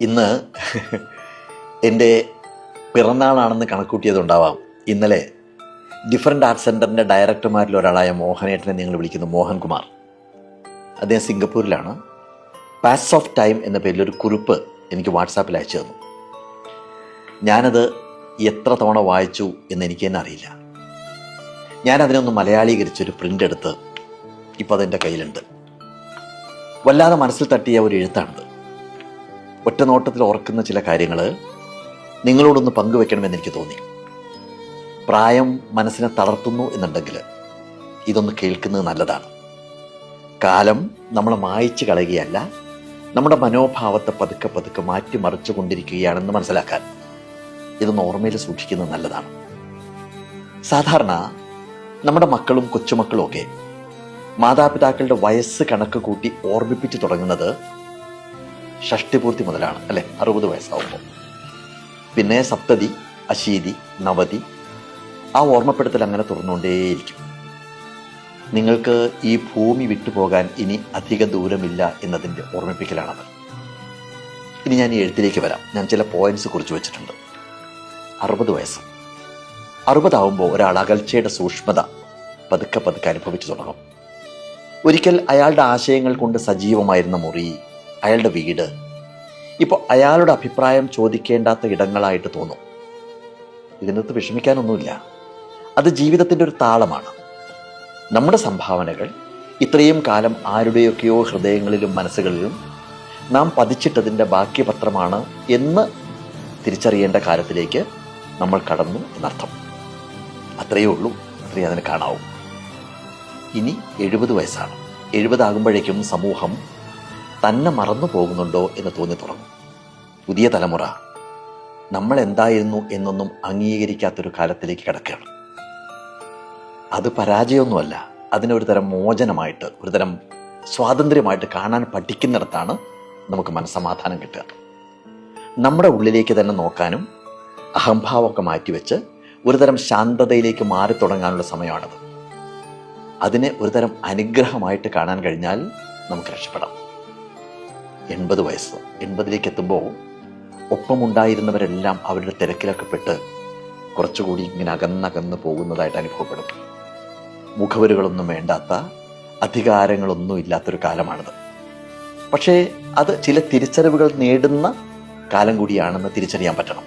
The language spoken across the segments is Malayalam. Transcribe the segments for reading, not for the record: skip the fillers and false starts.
ഇന്ന് എൻ്റെ പിറന്നാളാണെന്ന് കണക്കൂട്ടിയതുണ്ടാവാം. ഇന്നലെ ഡിഫറൻറ്റ് ആർട്സ് സെൻറ്ററിൻ്റെ ഡയറക്ടർമാരിൽ ഒരാളായ മോഹനേട്ടനെ നിങ്ങൾ വിളിക്കുന്നു മോഹൻകുമാർ. അദ്ദേഹം സിംഗപ്പൂരിലാണ്. പാസ് ഓഫ് ടൈം എന്ന പേരിൽ ഒരു കുറിപ്പ് എനിക്ക് വാട്സാപ്പിൽ അയച്ചു തന്നു. ഞാനത് എത്ര തവണ വായിച്ചു എന്ന് എനിക്ക് തന്നെ അറിയില്ല. ഞാനതിനൊന്ന് മലയാളീകരിച്ചൊരു പ്രിൻ്റ് എടുത്ത് ഇപ്പോൾ അതെൻ്റെ കയ്യിലുണ്ട്. വല്ലാതെ മനസ്സിൽ തട്ടിയ ഒരു എഴുത്താണിത്. ഒറ്റ നോട്ടത്തിൽ ഓർക്കുന്ന ചില കാര്യങ്ങൾ നിങ്ങളോടൊന്ന് പങ്കുവെക്കണമെന്ന് എനിക്ക് തോന്നി. പ്രായം മനസ്സിനെ തളർത്തുന്നു എന്നുണ്ടെങ്കിൽ ഇതൊന്ന് കേൾക്കുന്നത് നല്ലതാണ്. കാലം നമ്മളെ മായ്ച്ചു കളയുകയല്ല, നമ്മുടെ മനോഭാവത്തെ പതുക്കെ പതുക്കെ മാറ്റിമറിച്ചു കൊണ്ടിരിക്കുകയാണെന്ന് മനസ്സിലാക്കാൻ ഇതൊന്ന് ഓർമ്മയിൽ സൂക്ഷിക്കുന്നത് നല്ലതാണ്. സാധാരണ നമ്മുടെ മക്കളും കൊച്ചുമക്കളും ഒക്കെ മാതാപിതാക്കളുടെ വയസ്സ് കണക്ക് കൂട്ടി ഓർമ്മിപ്പിച്ച് തുടങ്ങുന്നത് ഷഷ്ടിപൂർത്തി മുതലാണ്, അല്ലെ? 60 വയസ്സാവുമ്പോൾ. പിന്നെ സപ്തതി, അശീതി, നവതി, ആ ഓർമ്മപ്പെടുത്തൽ അങ്ങനെ തുറന്നുകൊണ്ടേയിരിക്കും. നിങ്ങൾക്ക് ഈ ഭൂമി വിട്ടുപോകാൻ ഇനി അധിക ദൂരമില്ല എന്നതിൻ്റെ ഓർമ്മിപ്പിക്കലാണത്. ഇനി ഞാൻ ഈ എഴുത്തിലേക്ക് വരാം. ഞാൻ ചില പോയിന്റ്സ് കുറിച്ച് വെച്ചിട്ടുണ്ട്. 60 വയസ്സ്, 60 ആവുമ്പോൾ ഒരാൾ അകൽച്ചയുടെ സൂക്ഷ്മത പതുക്കെ പതുക്കെ അനുഭവിച്ചു തുടങ്ങും. ഒരിക്കൽ അയാളുടെ ആശയങ്ങൾ കൊണ്ട് സജീവമായിരുന്ന മുറി, അയാളുടെ വീട് ഇപ്പോൾ അയാളുടെ അഭിപ്രായം ചോദിക്കേണ്ടാത്ത ഇടങ്ങളായിട്ട് തോന്നും. ഇതിനകത്ത് വിഷമിക്കാനൊന്നുമില്ല. അത് ജീവിതത്തിൻ്റെ ഒരു താളമാണ്. നമ്മുടെ സംഭാവനകൾ ഇത്രയും കാലം ആരുടെയൊക്കെയോ ഹൃദയങ്ങളിലും മനസ്സുകളിലും നാം പതിച്ചിട്ടതിൻ്റെ ബാക്കി പത്രമാണ് എന്ന് തിരിച്ചറിയേണ്ട കാലത്തിലേക്ക് നമ്മൾ കടന്നു എന്നർത്ഥം. അത്രയേ ഉള്ളൂ, അത്രയേ അതിന് കാണാവൂ. ഇനി 70 വയസ്സാണ്. 70 ആകുമ്പോഴേക്കും സമൂഹം തന്നെ മറന്നു പോകുന്നുണ്ടോ എന്ന് തോന്നി തുടങ്ങും. പുതിയ തലമുറ നമ്മൾ എന്തായിരുന്നു എന്നൊന്നും അംഗീകരിക്കാത്തൊരു കാലത്തിലേക്ക് കിടക്കുകയാണ്. അത് പരാജയമൊന്നുമല്ല, അതിനൊരു തരം മോചനമായിട്ട്, ഒരു തരം സ്വാതന്ത്ര്യമായിട്ട് കാണാൻ പഠിക്കുന്നിടത്താണ് നമുക്ക് മനസ്സമാധാനം കിട്ടുക. നമ്മുടെ ഉള്ളിലേക്ക് തന്നെ നോക്കാനും അഹംഭാവമൊക്കെ മാറ്റിവെച്ച് ഒരു തരം ശാന്തതയിലേക്ക് മാറി തുടങ്ങാനുള്ള സമയമാണത്. അതിനെ ഒരു തരം അനുഗ്രഹമായിട്ട് കാണാൻ കഴിഞ്ഞാൽ നമുക്ക് രക്ഷപ്പെടാം. 80 വയസ്സ്, 80ലേക്ക് എത്തുമ്പോൾ ഒപ്പമുണ്ടായിരുന്നവരെല്ലാം അവരുടെ തിരക്കിലൊക്കെ പെട്ട് കുറച്ചുകൂടി ഇങ്ങനെ അകന്നകന്ന് പോകുന്നതായിട്ട് അനുഭവപ്പെടും. മുഖവരുകളൊന്നും വേണ്ടാത്ത, അധികാരങ്ങളൊന്നും ഇല്ലാത്തൊരു കാലമാണിത്. പക്ഷേ അത് ചില തിരിച്ചറിവുകൾ നേടുന്ന കാലം കൂടിയാണെന്ന് തിരിച്ചറിയാൻ പറ്റണം.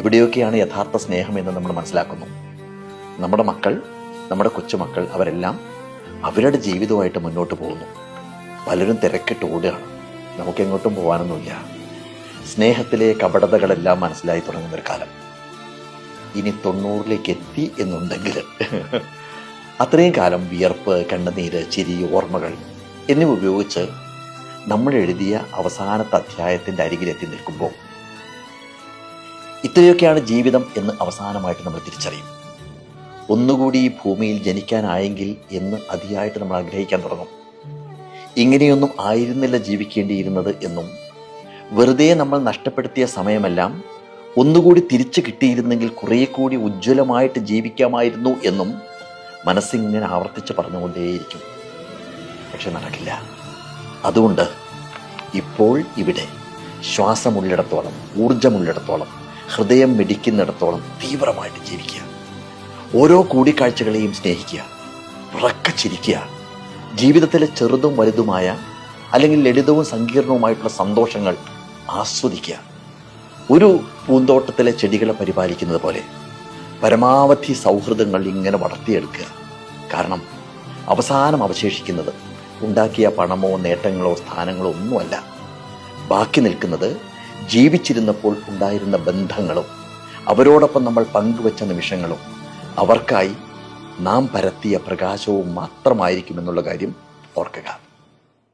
എവിടെയൊക്കെയാണ് യഥാർത്ഥ സ്നേഹം എന്ന് നമ്മൾ മനസ്സിലാക്കുന്നു. നമ്മുടെ മക്കൾ, നമ്മുടെ കൊച്ചുമക്കൾ, അവരെല്ലാം അവരുടെ ജീവിതവുമായിട്ട് മുന്നോട്ട് പോകുന്നു. പലരും തിരക്കിട്ട് ഓടുകയാണ്. നമുക്കെങ്ങോട്ടും പോകാനൊന്നുമില്ല. സ്നേഹത്തിലെ കപടതകളെല്ലാം മനസ്സിലായി തുടങ്ങുന്നൊരു കാലം. ഇനി 90ലേക്ക് എത്തി എന്നുണ്ടെങ്കിൽ അത്രയും കാലം വിയർപ്പ്, കണ്ണുനീര്, ചിരി, ഓർമ്മകൾ എന്നിവ ഉപയോഗിച്ച് നമ്മൾ എഴുതിയ അവസാനത്തെ അധ്യായത്തിൻ്റെ അരികിലെത്തി നിൽക്കുമ്പോൾ ഇത്രയൊക്കെയാണ് ജീവിതം എന്ന് അവസാനമായിട്ട് നമ്മൾ തിരിച്ചറിയും. ഒന്നുകൂടി ഈ ഭൂമിയിൽ ജനിക്കാനായെങ്കിൽ എന്ന് അതിയായിട്ട് നമ്മൾ ആഗ്രഹിക്കാൻ തുടങ്ങും. ഇങ്ങനെയൊന്നും ആയിരുന്നില്ല ജീവിക്കേണ്ടിയിരുന്നത് എന്നും, വെറുതെ നമ്മൾ നഷ്ടപ്പെടുത്തിയ സമയമെല്ലാം ഒന്നുകൂടി തിരിച്ചു കിട്ടിയിരുന്നെങ്കിൽ കുറേ കൂടി ഉജ്ജ്വലമായിട്ട് ജീവിക്കാമായിരുന്നു എന്നും മനസ്സിങ്ങനെ ആവർത്തിച്ച് പറഞ്ഞുകൊണ്ടേയിരിക്കും. പക്ഷെ നടക്കില്ല. അതുകൊണ്ട് ഇപ്പോൾ ഇവിടെ ശ്വാസമുള്ളിടത്തോളം, ഊർജമുള്ളിടത്തോളം, ഹൃദയം മിടിക്കുന്നിടത്തോളം തീവ്രമായിട്ട് ജീവിക്കുക. ഓരോ കൂടിക്കാഴ്ചകളെയും സ്നേഹിക്കുക, ഉറക്കെ ചിരിക്കുക. ജീവിതത്തിലെ ചെറുതും വലുതുമായ, അല്ലെങ്കിൽ ലളിതവും സങ്കീർണവുമായിട്ടുള്ള സന്തോഷങ്ങൾ ആസ്വദിക്കുക. ഒരു പൂന്തോട്ടത്തിലെ ചെടികളെ പരിപാലിക്കുന്നത് പോലെ പരമാവധി സൗഹൃദങ്ങൾ ഇങ്ങനെ വളർത്തിയെടുക്കുക. കാരണം അവസാനം അവശേഷിക്കുന്നത് ഉണ്ടാക്കിയ പണമോ നേട്ടങ്ങളോ സ്ഥാനങ്ങളോ ഒന്നുമല്ല. ബാക്കി നിൽക്കുന്നത് ജീവിച്ചിരുന്നപ്പോൾ ഉണ്ടായിരുന്ന ബന്ധങ്ങളും അവരോടൊപ്പം നമ്മൾ പങ്കുവച്ച നിമിഷങ്ങളും അവർക്കായി നാം പരത്തിയ പ്രകാശവും മാത്രമായിരിക്കുമെന്നുള്ള കാര്യം ഓർക്കുക.